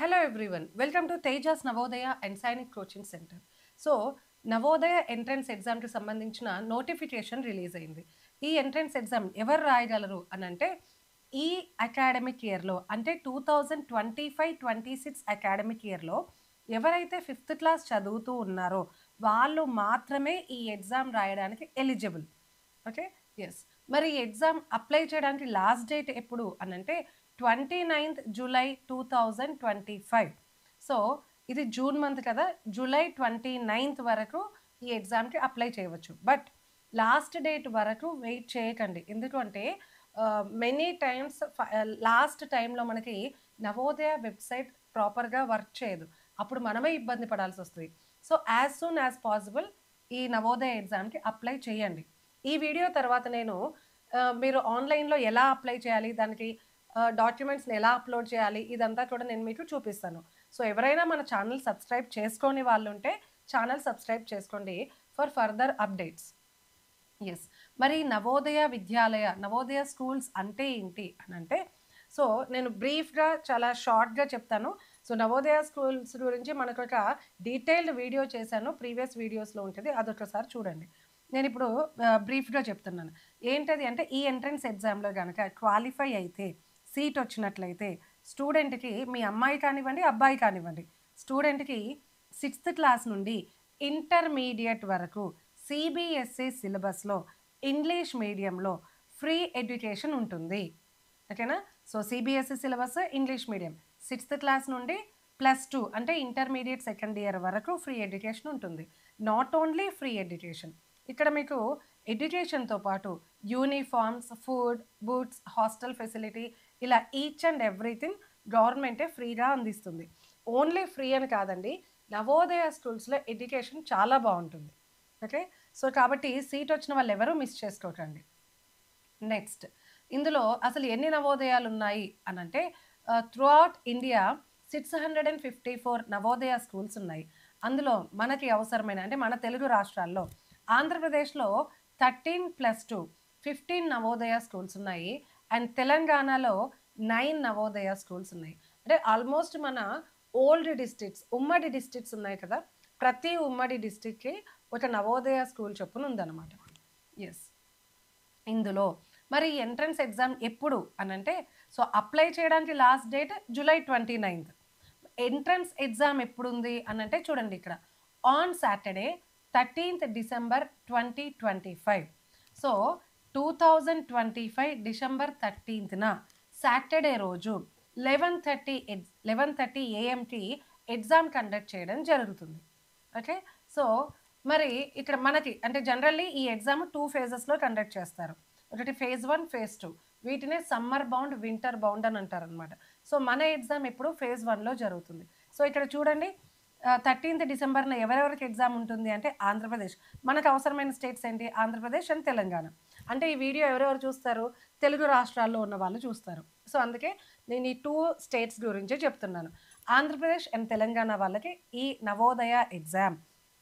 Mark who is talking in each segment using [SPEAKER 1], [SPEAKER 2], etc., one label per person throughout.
[SPEAKER 1] Hello everyone, welcome to Tejas Navodaya and Sainik Coaching Center. So Navodaya entrance ఎగ్జామ్కి సంబంధించిన notification release అయింది. ఈ entrance exam ఎవరు రాయగలరు అని అంటే ఈ అకాడమిక్ ఇయర్లో అంటే 2025-26 అకాడమిక్ ఇయర్లో ఎవరైతే 5th క్లాస్ చదువుతూ ఉన్నారో వాళ్ళు మాత్రమే ఈ ఎగ్జామ్ రాయడానికి ఎలిజిబుల్. Okay, yes. మరి ఈ ఎగ్జామ్ అప్లై చేయడానికి లాస్ట్ డేట్ ఎప్పుడు అని అంటే 29th జూలై 2025. సో ఇది జూన్ మంత్ కదా, జూలై 29th వరకు ఈ ఎగ్జామ్కి అప్లై చేయవచ్చు. బట్ లాస్ట్ డేట్ వరకు వెయిట్ చేయకండి, ఎందుకంటే మెనీ టైమ్స్ లాస్ట్ టైంలో మనకి నవోదయ వెబ్సైట్ ప్రాపర్గా వర్క్ చేయదు, అప్పుడు మనమే ఇబ్బంది పడాల్సి వస్తుంది. So as soon as possible ఈ నవోదయ ఎగ్జామ్కి అప్లై చేయండి. ఈ వీడియో తర్వాత నేను మీరు ఆన్లైన్లో ఎలా అప్లై చేయాలి, దానికి డాక్యుమెంట్స్ని ఎలా అప్లోడ్ చేయాలి, ఇదంతా కూడా నేను మీకు చూపిస్తాను. సో ఎవరైనా మన ఛానల్ సబ్స్క్రైబ్ చేసుకొని వాళ్ళు ఉంటే ఛానల్ సబ్స్క్రైబ్ చేసుకోండి ఫర్ ఫర్దర్ అప్డేట్స్. ఎస్, మరి నవోదయ విద్యాలయ, నవోదయ స్కూల్స్ అంటే ఏంటి అని అంటే, సో నేను బ్రీఫ్గా చాలా షార్ట్గా చెప్తాను. సో నవోదయ స్కూల్స్ గురించి మనకు ఒక డీటెయిల్డ్ వీడియో చేశాను, ప్రీవియస్ వీడియోస్లో ఉంటుంది, అదొకసారి చూడండి. నేను ఇప్పుడు బ్రీఫ్గా చెప్తున్నాను. ఏంటది అంటే, ఈ ఎంట్రన్స్ ఎగ్జామ్లో కనుక క్వాలిఫై అయితే, సీట్ వచ్చినట్లయితే స్టూడెంట్కి, మీ అమ్మాయి కానివ్వండి అబ్బాయి కానివ్వండి, స్టూడెంట్కి 6th క్లాస్ నుండి ఇంటర్మీడియట్ వరకు సిబిఎస్ఈ సిలబస్లో ఇంగ్లీష్ మీడియంలో ఫ్రీ ఎడ్యుకేషన్ ఉంటుంది. ఓకేనా? So CBSE syllabus English medium 6th class నుండి +2 అంటే ఇంటర్మీడియట్ సెకండ్ ఇయర్ వరకు ఫ్రీ ఎడ్యుకేషన్ ఉంటుంది. నాట్ ఓన్లీ ఫ్రీ ఎడ్యుకేషన్, ఇక్కడ మీకు ఎడ్యుకేషన్తో పాటు uniforms, food, boots, hostel facility, ఇలా ఈచ్ అండ్ ఎవ్రీథింగ్ గవర్నమెంటే ఫ్రీగా అందిస్తుంది. ఓన్లీ ఫ్రీ అని కాదండి, నవోదయ స్కూల్స్లో ఎడ్యుకేషన్ చాలా బాగుంటుంది. ఓకే, సో కాబట్టి సీట్ వచ్చిన వాళ్ళు ఎవరూ మిస్ చేసుకోకండి. నెక్స్ట్, ఇందులో అసలు ఎన్ని నవోదయాలు ఉన్నాయి అని అంటే, through out India 654 Navodaya schools ఉన్నాయి. అందులో మనకి అవసరమైన అంటే మన తెలుగు రాష్ట్రాల్లో ఆంధ్రప్రదేశ్లో 13+2 15 నవోదయ స్కూల్స్ ఉన్నాయి. అండ్ తెలంగాణలో 9 నవోదయ స్కూల్స్ ఉన్నాయి. అంటే ఆల్మోస్ట్ మన ఓల్డ్ డిస్ట్రిక్ట్స్, ఉమ్మడి డిస్ట్రిక్ట్స్ ఉన్నాయి కదా, ప్రతి ఉమ్మడి డిస్ట్రిక్ట్కి ఒక నవోదయ స్కూల్ చొప్పున ఉందన్నమాట. ఎస్, ఇందులో మరి ఎంట్రన్స్ ఎగ్జామ్ ఎప్పుడు అని అంటే, సో అప్లై చేయడానికి last date July 29th. Entrance exam ఎప్పుడు ఉంది అని అంటే చూడండి, ఇక్కడ on Saturday 13th December 2025. So 2025 December 13th Saturday రోజు 11:30 AM ఎగ్జామ్ కండక్ట్ చేయడం జరుగుతుంది. ఓకే, సో మరి ఇక్కడ మనకి అంటే జనరల్లీ ఈ ఎగ్జామ్ 2 phases కండక్ట్ చేస్తారు. ఒకటి phase 1, phase 2. వీటినే సమ్మర్ బౌండ్, వింటర్ బౌండ్ అని అంటారు అనమాట. సో మన ఎగ్జామ్ ఎప్పుడు phase 1లో జరుగుతుంది. సో ఇక్కడ చూడండి, 13th డిసెంబర్న ఎవరెవరికి ఎగ్జామ్ ఉంటుంది అంటే ఆంధ్రప్రదేశ్. మనకు అవసరమైన స్టేట్స్ ఏంటి? ఆంధ్రప్రదేశ్ అండ్ తెలంగాణ. అంటే ఈ వీడియో ఎవరెవరు చూస్తారు? తెలుగు రాష్ట్రాల్లో ఉన్న వాళ్ళు చూస్తారు. సో అందుకే నేను ఈ 2 స్టేట్స్ గురించే చెప్తున్నాను. ఆంధ్రప్రదేశ్ అండ్ తెలంగాణ వాళ్ళకి ఈ నవోదయ ఎగ్జామ్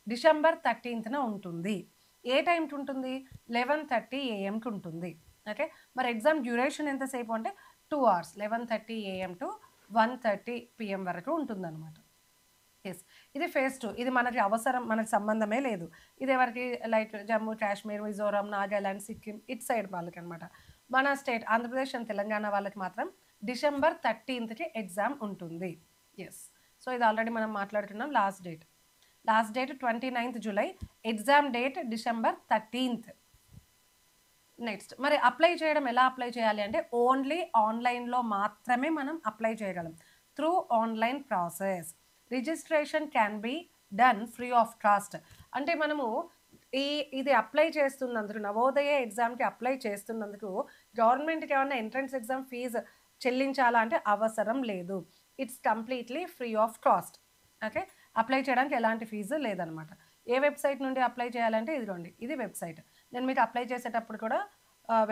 [SPEAKER 1] డిసెంబర్ 13th ఉంటుంది. ఏ టైంకి ఉంటుంది? 11:30 AM ఉంటుంది. ఓకే, మరి ఎగ్జామ్ డ్యూరేషన్ ఎంతసేపు అంటే 2 hours, 11:30 AM to 1:30 PM వరకు ఉంటుందన్నమాట. ఎస్, ఇది phase 2. ఇది మనకి అవసరం, మనకి సంబంధమే లేదు. ఇది ఎవరికి? లైక్ జమ్మూ కాశ్మీర్, మిజోరాం, నాగాలాండ్, సిక్కిం ఇటు సైడ్ వాళ్ళకి అనమాట. మన స్టేట్ ఆంధ్రప్రదేశ్ అండ్ తెలంగాణ వాళ్ళకి మాత్రం డిసెంబర్ 13th ఎగ్జామ్ ఉంటుంది. ఎస్, సో ఇది ఆల్రెడీ మనం మాట్లాడుకున్నాం. Last date 29th July, exam date December 13th. Next, మరి అప్లై చేయడం ఎలా అప్లై చేయాలి అంటే, ఓన్లీ ఆన్లైన్లో మాత్రమే మనం అప్లై చేయగలం, through online process. Registration can be done free of cost. అంటే మనము ఇది అప్లై చేస్తున్నందుకు, నవోదయ ఎగ్జామ్కి అప్లై చేస్తున్నందుకు గవర్నమెంట్కి ఏమన్నా ఎంట్రన్స్ ఎగ్జామ్ ఫీజు చెల్లించాలా అంటే అవసరం లేదు. It's completely free of cost. Okay, apply చేయడానికి ఎలాంటి ఫీజు లేదనమాట. ఏ వెబ్సైట్ నుండి అప్లై చేయాలంటే ఇదిగోండి, ఇది వెబ్సైట్. నేను మీకు అప్లై చేసేటప్పుడు కూడా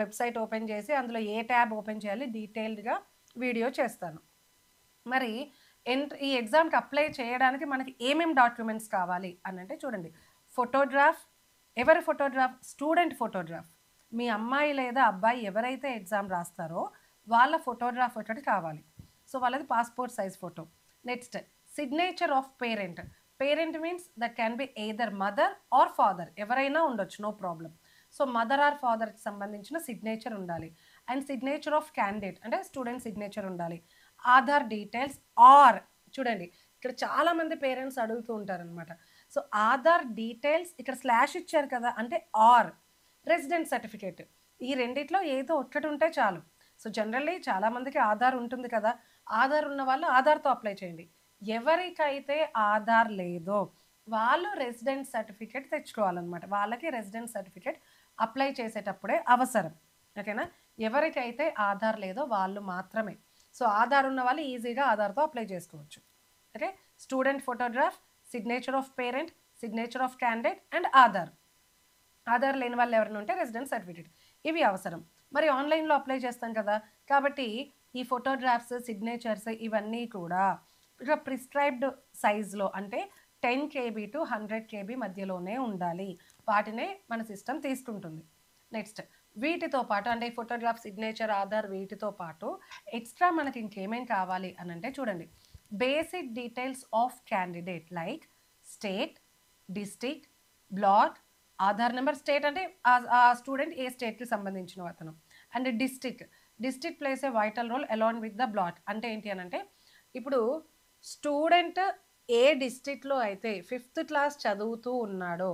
[SPEAKER 1] వెబ్సైట్ ఓపెన్ చేసి అందులో ఏ ట్యాబ్ ఓపెన్ చేయాలి డీటెయిల్డ్గా వీడియో చేస్తాను. మరి ఈ ఎగ్జామ్కి అప్లై చేయడానికి మనకి ఏమేమి డాక్యుమెంట్స్ కావాలి అని అంటే చూడండి, ఫోటోగ్రాఫ్. ఎవరి ఫోటోగ్రాఫ్? Student photograph. మీ అమ్మాయి లేదా అబ్బాయి ఎవరైతే ఎగ్జామ్ రాస్తారో వాళ్ళ ఫోటోగ్రాఫ్ ఒకటి కావాలి. సో వాళ్ళది passport size photo. Next signature of parent. Parent means that can be either mother or father, ఎవరైనా ఉండొచ్చు, no problem. So mother or ఫాదర్కి సంబంధించిన సిగ్నేచర్ ఉండాలి. అండ్ సిగ్నేచర్ ఆఫ్ క్యాండిడేట్ అంటే స్టూడెంట్ సిగ్నేచర్ ఉండాలి. ఆధార్ డీటెయిల్స్ ఆర్, చూడండి ఇక్కడ చాలా మంది పేరెంట్స్ అడుగుతూ ఉంటారనమాట. సో ఆధార్ డీటెయిల్స్, ఇక్కడ స్లాష్ ఇచ్చారు కదా, అంటే ఆర్ రెసిడెంట్ సర్టిఫికేట్, ఈ రెండిట్లో ఏదో ఒక్కటి ఉంటే చాలు. సో జనరల్లీ చాలామందికి ఆధార్ ఉంటుంది కదా, ఆధార్ ఉన్న వాళ్ళు ఆధార్తో అప్లై చేయండి. ఎవరికైతే ఆధార్ లేదో వాళ్ళు రెసిడెంట్ సర్టిఫికేట్ తెచ్చుకోవాలన్నమాట. వాళ్ళకి రెసిడెంట్ సర్టిఫికేట్ అప్లై చేసేటప్పుడే అవసరం. ఓకేనా? ఎవరికైతే ఆధార్ లేదో వాళ్ళు మాత్రమే. సో ఆధార్ ఉన్న వాళ్ళు ఈజీగా ఆధార్తో అప్లై చేసుకోవచ్చు. Okay, student photograph, signature of parent, signature of candidate and Aadhaar. Aadhaar లేని వాళ్ళు ఎవరైనా ఉంటే రెసిడెంట్ సర్టిఫికేట్, ఇవి అవసరం. మరి ఆన్లైన్లో అప్లై చేస్తాం కదా, కాబట్టి ఈ ఫోటోగ్రాఫ్స్, సిగ్నేచర్స్ ఇవన్నీ కూడా ఇక ప్రిస్క్రైబ్డ్ సైజ్లో, అంటే 10 KB to 100 KB మధ్యలోనే ఉండాలి. వాటినే మన సిస్టమ్ తీసుకుంటుంది. నెక్స్ట్ వీటితో పాటు, అంటే ఫోటోగ్రాఫ్, సిగ్నేచర్, ఆధార్ వీటితో పాటు ఎక్స్ట్రా మనకి ఇంకేమేం కావాలి అని అంటే చూడండి, basic details of candidate like state, district, block, Aadhaar number. State అంటే ఆ స్టూడెంట్ ఏ స్టేట్కి సంబంధించిన అతను. And district plays a vital role along with the block. అంటే ఏంటి అని అంటే, ఇప్పుడు స్టూడెంట్ ఏ డిస్ట్రిక్ట్లో అయితే 5th క్లాస్ చదువుతూ ఉన్నాడో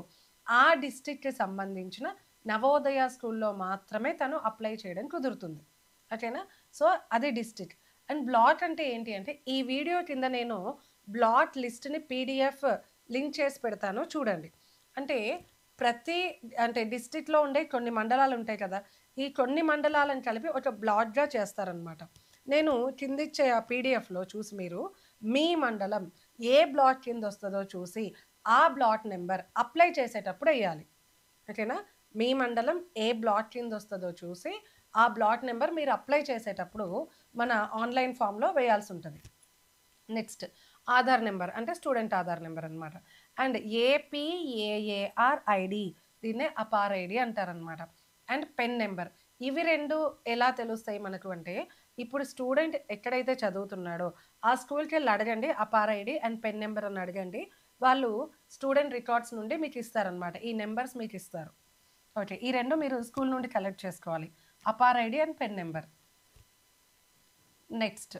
[SPEAKER 1] ఆ డిస్ట్రిక్ట్కి సంబంధించిన నవోదయ స్కూల్లో మాత్రమే తను అప్లై చేయడం కుదురుతుంది. ఓకేనా? సో అది డిస్ట్రిక్ట్. అండ్ బ్లాక్ అంటే ఏంటి అంటే, ఈ వీడియో కింద నేను బ్లాక్ లిస్ట్ని PDF లింక్ చేసి పెడతాను, చూడండి. అంటే డిస్ట్రిక్ట్లో ఉండే కొన్ని మండలాలు ఉంటాయి కదా, ఈ కొన్ని మండలాలను కలిపి ఒక బ్లాక్గా చేస్తారనమాట. నేను కింద ఇచ్చే ఆ PDFలో చూసి మీరు మీ మండలం ఏ బ్లాక్ కింద వస్తుందో చూసి ఆ బ్లాక్ నెంబర్ అప్లై చేసేటప్పుడు వేయాలి. ఓకేనా? మీ మండలం ఏ బ్లాక్ కింద వస్తుందో చూసి ఆ బ్లాక్ నెంబర్ మీరు అప్లై చేసేటప్పుడు మన ఆన్లైన్ ఫామ్లో వేయాల్సి ఉంటుంది. నెక్స్ట్ ఆధార్ నెంబర్ అంటే స్టూడెంట్ ఆధార్ నెంబర్ అనమాట. అండ్ APAAR ID, దీన్నే అపార్ ఐడి అంటారనమాట. And PEN number. ఇవి రెండు ఎలా తెలుస్తాయి మనకు అంటే, ఇప్పుడు స్టూడెంట్ ఎక్కడైతే చదువుతున్నాడో ఆ స్కూల్కి వెళ్ళి అడగండి, APAAR ID and PEN number అని అడగండి. వాళ్ళు స్టూడెంట్ రికార్డ్స్ నుండి మీకు ఇస్తారనమాట, ఈ నెంబర్స్ మీకు ఇస్తారు. ఓకే, ఈ రెండు మీరు స్కూల్ నుండి కలెక్ట్ చేసుకోవాలి, APAAR ID and PEN number. Next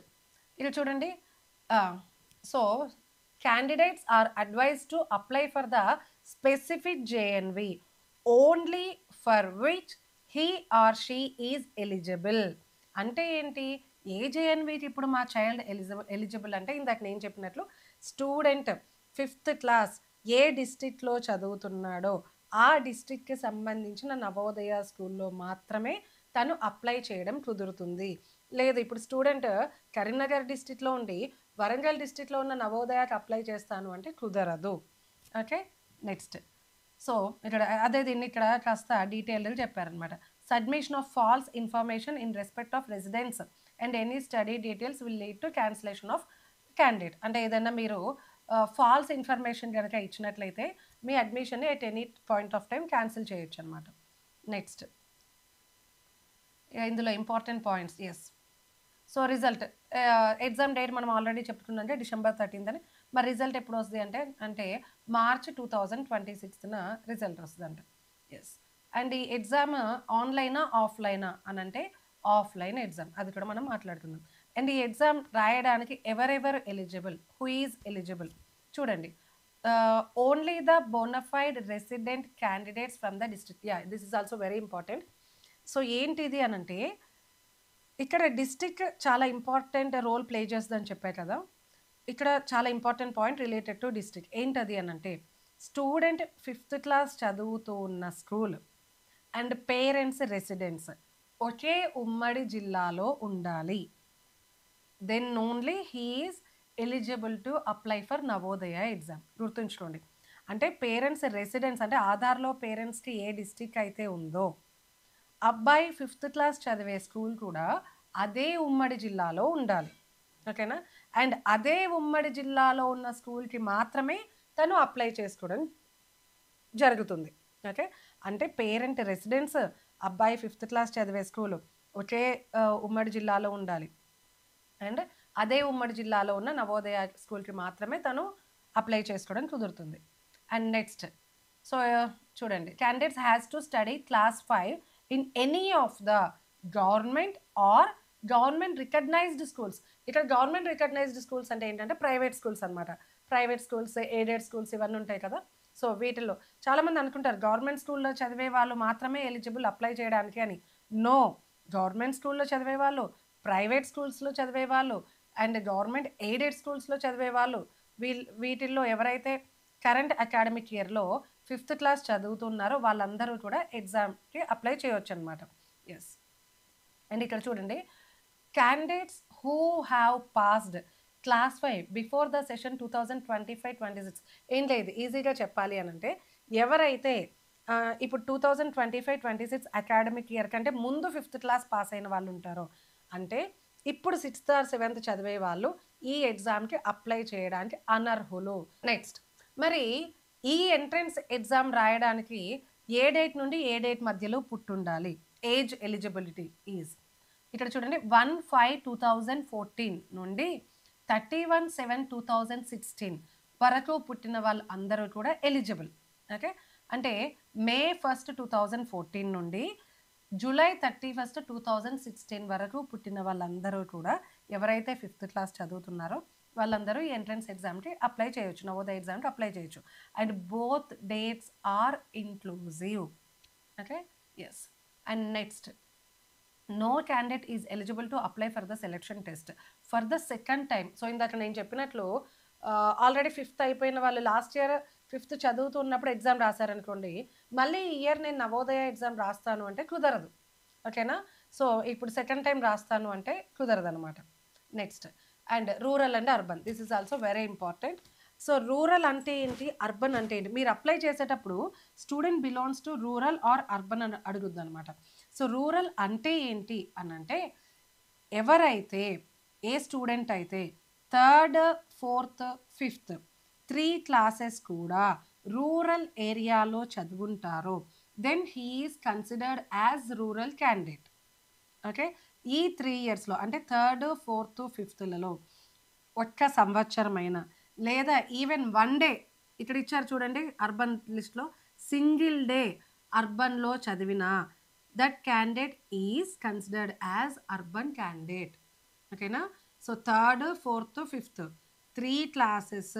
[SPEAKER 1] ఇది చూడండి, so candidates are advised to apply for the specific JNV only for which he or she is eligible. అంటే ఏంటి, ఏ JNVకి ఇప్పుడు మా చైల్డ్ ఎలిజిబుల్ అంటే, ఇందాక నేను చెప్పినట్లు స్టూడెంట్ 5th క్లాస్ ఏ డిస్ట్రిక్ట్లో చదువుతున్నాడో ఆ డిస్ట్రిక్ట్కి సంబంధించిన నవోదయ స్కూల్లో మాత్రమే తను అప్లై చేయడం కుదురుతుంది. లేదు ఇప్పుడు స్టూడెంట్ కరీంనగర్ డిస్ట్రిక్ట్లో ఉండి వరంగల్ డిస్ట్రిక్ట్లో ఉన్న నవోదయకి అప్లై చేస్తాను అంటే కుదరదు. ఓకే, నెక్స్ట్ సో ఇక్కడ అదే దీన్ని ఇక్కడ కాస్త డీటెయిల్గా చెప్పారనమాట. Submission of false information in respect of residence and any study details will lead to cancellation of candidate. అంటే ఏదైనా మీరు ఫాల్స్ ఇన్ఫర్మేషన్ కనుక ఇచ్చినట్లయితే మీ అడ్మిషన్ని at any point of time cancel చేయొచ్చు అనమాట. నెక్స్ట్ ఇందులో important points. Yes, so result exam date మనం ఆల్రెడీ చెప్పుకున్నాం December 13th అని. మరి రిజల్ట్ ఎప్పుడు వస్తుంది అంటే March 2026న రిజల్ట్ వస్తుందంట. ఎస్, అండ్ ఈ ఎగ్జామ్ ఆన్లైనా ఆఫ్లైనా అని అంటే ఆఫ్లైన్ ఎగ్జామ్, అది కూడా మనం మాట్లాడుకుందాం. అండ్ ఈ ఎగ్జామ్ రాయడానికి ఎవరెవరు ఎలిజిబుల్, హూ ఈజ్ ఎలిజిబుల్ చూడండి, only the bonafide resident candidates from the district. Ya, this is also very important. So ఏంటిది అని అంటే, ఇక్కడ డిస్ట్రిక్ట్ చాలా ఇంపార్టెంట్ రోల్ ప్లే చేస్తుందని చెప్పే కదా, ఇక్కడ చాలా important point related to district. ఏంటది అని అంటే, స్టూడెంట్ 5th క్లాస్ చదువుతూ ఉన్న స్కూల్ అండ్ పేరెంట్స్ రెసిడెన్స్ ఒకే ఉమ్మడి జిల్లాలో ఉండాలి. Then only he is eligible to apply for Navodaya exam. గుర్తుంచుకోండి, అంటే పేరెంట్స్ రెసిడెన్స్ అంటే ఆధార్లో పేరెంట్స్కి ఏ డిస్ట్రిక్ట్ అయితే ఉందో, అబ్బాయి 5th క్లాస్ చదివే స్కూల్ కూడా అదే ఉమ్మడి జిల్లాలో ఉండాలి. ఓకేనా? అండ్ అదే ఉమ్మడి జిల్లాలో ఉన్న స్కూల్కి మాత్రమే తను అప్లై చేసుకోవడం జరుగుతుంది. ఓకే, అంటే పేరెంట్ రెసిడెన్స్, అబ్బాయి 5th క్లాస్ చదివే స్కూలు ఒకే ఉమ్మడి జిల్లాలో ఉండాలి. అండ్ అదే ఉమ్మడి జిల్లాలో ఉన్న నవోదయ స్కూల్కి మాత్రమే తను అప్లై చేసుకోవడం కుదురుతుంది. అండ్ నెక్స్ట్ సో చూడండి, candidates has to study class 5 in any of the government or government recognised schools. ఇక్కడ గవర్నమెంట్ రికగ్నైజ్డ్ స్కూల్స్ అంటే ఏంటంటే ప్రైవేట్ స్కూల్స్ అనమాట. ప్రైవేట్ స్కూల్స్, ఎయిడెడ్ స్కూల్స్ ఇవన్నీ ఉంటాయి కదా. సో వీటిల్లో చాలామంది అనుకుంటారు గవర్నమెంట్ స్కూల్లో చదివే వాళ్ళు మాత్రమే ఎలిజిబుల్ అప్లై చేయడానికి అని. నో, గవర్నమెంట్ స్కూల్లో చదివే వాళ్ళు, ప్రైవేట్ స్కూల్స్లో చదివే వాళ్ళు అండ్ గవర్నమెంట్ ఎయిడెడ్ స్కూల్స్లో చదివే వాళ్ళు వీటిల్లో ఎవరైతే కరెంట్ అకాడమిక్ ఇయర్లో 5th క్లాస్ చదువుతున్నారో వాళ్ళందరూ కూడా ఎగ్జామ్కి అప్లై చేయొచ్చు అనమాట. ఎస్. అండ్ ఇక్కడ చూడండి, candidates who have passed class 5 before the session 2025-26. ఏం లేదు, ఈజీగా చెప్పాలి అని అంటే ఎవరైతే ఇప్పుడు 2025-26 అకాడమిక్ ఇయర్ కంటే ముందు 5th క్లాస్ పాస్ అయిన వాళ్ళు ఉంటారో, అంటే ఇప్పుడు 6th or 7th చదివే వాళ్ళు ఈ ఎగ్జామ్కి అప్లై చేయడానికి అనర్హులు. నెక్స్ట్, మరి ఈ ఎంట్రన్స్ ఎగ్జామ్ రాయడానికి ఏ డేట్ నుండి ఏ డేట్ మధ్యలో పుట్టుండాలి? ఏజ్ ఎలిజిబిలిటీ ఈజ్ ఇక్కడ చూడండి 1/5/2014 నుండి 31/7/2016 వరకు పుట్టిన వాళ్ళు అందరూ కూడా ఎలిజిబుల్. ఓకే, అంటే May 1st, 2014 నుండి July 31st, 2016 వరకు పుట్టిన వాళ్ళందరూ కూడా ఎవరైతే 5th క్లాస్ చదువుతున్నారో వాళ్ళందరూ ఈ ఎంట్రన్స్ ఎగ్జామ్కి అప్లై చేయొచ్చు, నవోదయ ఎగ్జామ్కి అప్లై చేయొచ్చు. And both dates are inclusive. Okay, yes. And next, no candidate is eligible to apply for the selection test for the second time. So ఇందాక నేను చెప్పినట్లు ఆల్రెడీ 5th అయిపోయిన వాళ్ళు లాస్ట్ ఇయర్ 5th చదువుతున్నప్పుడు exam రాశారనుకోండి, మళ్ళీ ఈ year నేను Navodaya exam రాస్తాను అంటే కుదరదు. ఓకేనా? సో ఇప్పుడు సెకండ్ టైం రాస్తాను అంటే కుదరదు అనమాట. Next, and rural and urban, this is also very important. So rural అంటే ఏంటి, అర్బన్ అంటే ఏంటి? మీరు అప్లై చేసేటప్పుడు student belongs to rural or urban అని అడుగుద్ది అనమాట. సో రూరల్ అంటే ఏంటి అని అంటే ఎవరైతే ఏ స్టూడెంట్ అయితే 3rd, 4th, 5th 3 క్లాసెస్ కూడా రూరల్ ఏరియాలో చదువుంటారో then he is considered as rural candidate. Okay, ఈ 3 ఇయర్స్లో అంటే 3rd, 4th, 5thలలో ఒక్క సంవత్సరమైన లేదా ఈవెన్ 1 డే, ఇక్కడ ఇచ్చారు చూడండి అర్బన్ లిస్ట్లో, సింగిల్ డే అర్బన్లో చదివిన that candidate is considered as urban candidate. ఓకేనా? So 3rd, 4th, 5th 3 classes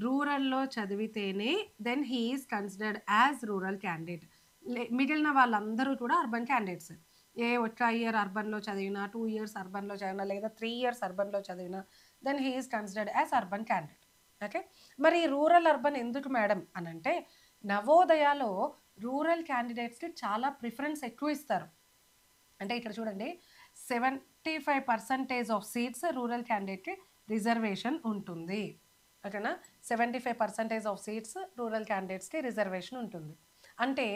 [SPEAKER 1] రూరల్లో చదివితేనే then he is considered as rural candidate. మిగిలిన వాళ్ళందరూ కూడా అర్బన్ క్యాండిడేట్స్. ఏ ఒక్క ఇయర్ అర్బన్లో చదివినా, 2 years అర్బన్లో చదివినా లేదా 3 years అర్బన్లో చదివినా then he is considered as urban candidate. Okay, మరి రూరల్ అర్బన్ ఎందుకు మేడం అని అంటే నవోదయాలో రూరల్ క్యాండిడేట్స్కి చాలా ప్రిఫరెన్స్ ఎక్కువ ఇస్తారు. అంటే ఇక్కడ చూడండి 75% ఆఫ్ సీట్స్ రూరల్ క్యాండిడేట్కి రిజర్వేషన్ ఉంటుంది. ఓకేనా? 75% ఆఫ్ సీట్స్ రూరల్ క్యాండిడేట్స్కి రిజర్వేషన్ ఉంటుంది. అంటే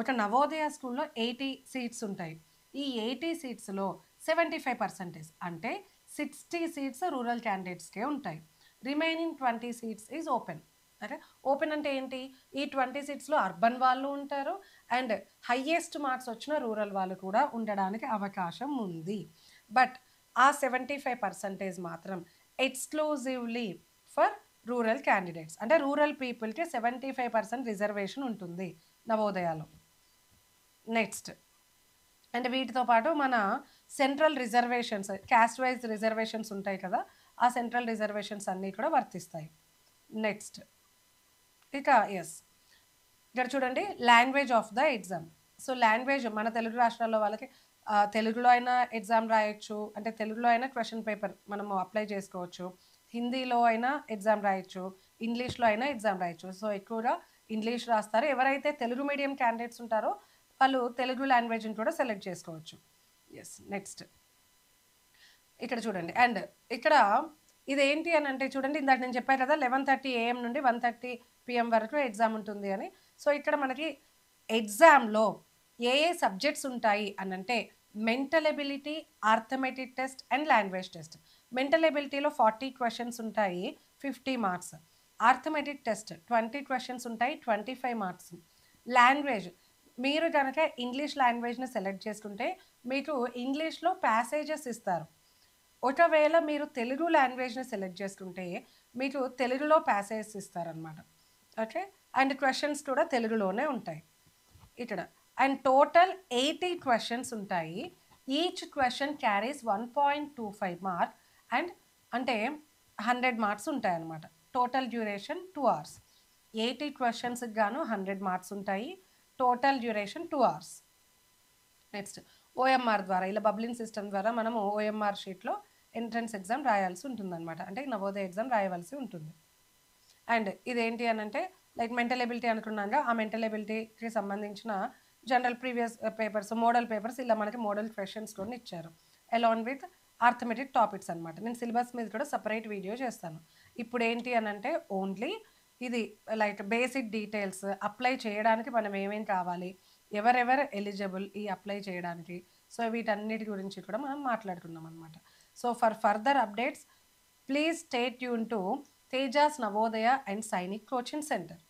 [SPEAKER 1] ఒక నవోదయ స్కూల్లో 80 సీట్స్ ఉంటాయి. ఈ 80 సీట్స్లో 75% అంటే 60 సీట్స్ రూరల్ క్యాండిడేట్స్కే ఉంటాయి. Remaining 20 seats is open. Okay, open అంటే ఏంటి? ఈ 20 సీట్స్లో అర్బన్ వాళ్ళు ఉంటారు అండ్ హయ్యెస్ట్ మార్క్స్ వచ్చిన రూరల్ వాళ్ళు కూడా ఉండడానికి అవకాశం ఉంది. బట్ ఆ 75% మాత్రం ఎక్స్క్లూజివ్లీ ఫర్ రూరల్ క్యాండిడేట్స్. అంటే రూరల్ పీపుల్కి 75% రిజర్వేషన్ ఉంటుంది నవోదయాలో. నెక్స్ట్, అండ్ వీటితో పాటు మన central reservations, caste wise reservations ఉంటాయి కదా, ఆ సెంట్రల్ రిజర్వేషన్స్ అన్నీ కూడా వర్తిస్తాయి. నెక్స్ట్, ఇక ఎస్, ఇక్కడ చూడండి language of the exam. So language మన తెలుగు రాష్ట్రాల్లో వాళ్ళకి తెలుగులో అయినా ఎగ్జామ్ రాయొచ్చు, అంటే తెలుగులో అయినా క్వశ్చన్ పేపర్ మనము అప్లై చేసుకోవచ్చు, హిందీలో అయినా ఎగ్జామ్ రాయొచ్చు, ఇంగ్లీష్లో అయినా ఎగ్జామ్ రాయొచ్చు. సో ఎక్కువగా ఇంగ్లీష్ రాస్తారు. ఎవరైతే తెలుగు మీడియం క్యాండిడేట్స్ ఉంటారో వాళ్ళు తెలుగు లాంగ్వేజ్ని కూడా సెలెక్ట్ చేసుకోవచ్చు. ఎస్. నెక్స్ట్, ఇక్కడ చూడండి, అండ్ ఇక్కడ ఇదేంటి అని అంటే చూడండి, ఇందాక నేను చెప్పాను కదా 11:30 AM నుండి 1:30 PM వరకు ఎగ్జామ్ ఉంటుంది అని. సో ఇక్కడ మనకి ఎగ్జామ్లో ఏ ఏ సబ్జెక్ట్స్ ఉంటాయి అని అంటే mental ability, arithmetic test and language test. Mental ఎబిలిటీలో 40 క్వశ్చన్స్ ఉంటాయి, 50 మార్క్స్. ఆర్థమెటిక్ టెస్ట్ 20 క్వశ్చన్స్ ఉంటాయి, 25 మార్క్స్. లాంగ్వేజ్ మీరు కనుక ఇంగ్లీష్ లాంగ్వేజ్ని సెలెక్ట్ చేసుకుంటే మీకు ఇంగ్లీష్లో ప్యాసేజెస్ ఇస్తారు. ఒకవేళ మీరు తెలుగు లాంగ్వేజ్ని సెలెక్ట్ చేసుకుంటే మీకు తెలుగులో ప్యాసేజ్ ఇస్తారనమాట. ఓకే, అండ్ క్వశ్చన్స్ కూడా తెలుగులోనే ఉంటాయి ఇక్కడ. అండ్ టోటల్ 80 క్వశ్చన్స్ ఉంటాయి. Each question carries 1.25 mark and అంటే 100 మార్క్స్ ఉంటాయి అన్నమాట. Total duration 2 hours. 80 క్వశ్చన్స్కి గాను 100 మార్క్స్ ఉంటాయి. Total duration 2 hours. Next OMR ద్వారా, ఇలా బబ్లింగ్ సిస్టమ్ ద్వారా మనము ఓఎంఆర్ షీట్లో ఎంట్రన్స్ ఎగ్జామ్ రాయాల్సి ఉంటుందన్నమాట. అంటే నవోదయ ఎగ్జామ్ రాయవలసి ఉంటుంది. అండ్ ఇదేంటి అని అంటే లైక్ మెంటల్ ఎబిలిటీ అనుకున్నాక ఆ మెంటల్ ఎబిలిటీకి సంబంధించిన general previous papers, model papers, ఇలా మనకి మోడల్ క్వశ్చన్స్ కూడా ఇచ్చారు అలాంగ్ విత్ ఆర్థమెటిక్ టాపిక్స్ అనమాట. నేను సిలబస్ మీద కూడా సపరేట్ వీడియో చేస్తాను. ఇప్పుడు ఏంటి అని అంటే ఓన్లీ ఇది లైక్ బేసిక్ డీటెయిల్స్, అప్లై చేయడానికి మనం ఏమేం కావాలి, ఎవరెవరు ఎలిజిబుల్ ఈ అప్లై చేయడానికి, సో వీటన్నిటి గురించి కూడా మనం మాట్లాడుకున్నాం అనమాట. So for further updates please stay tune to Tejas Navodaya and Sainik coaching centre.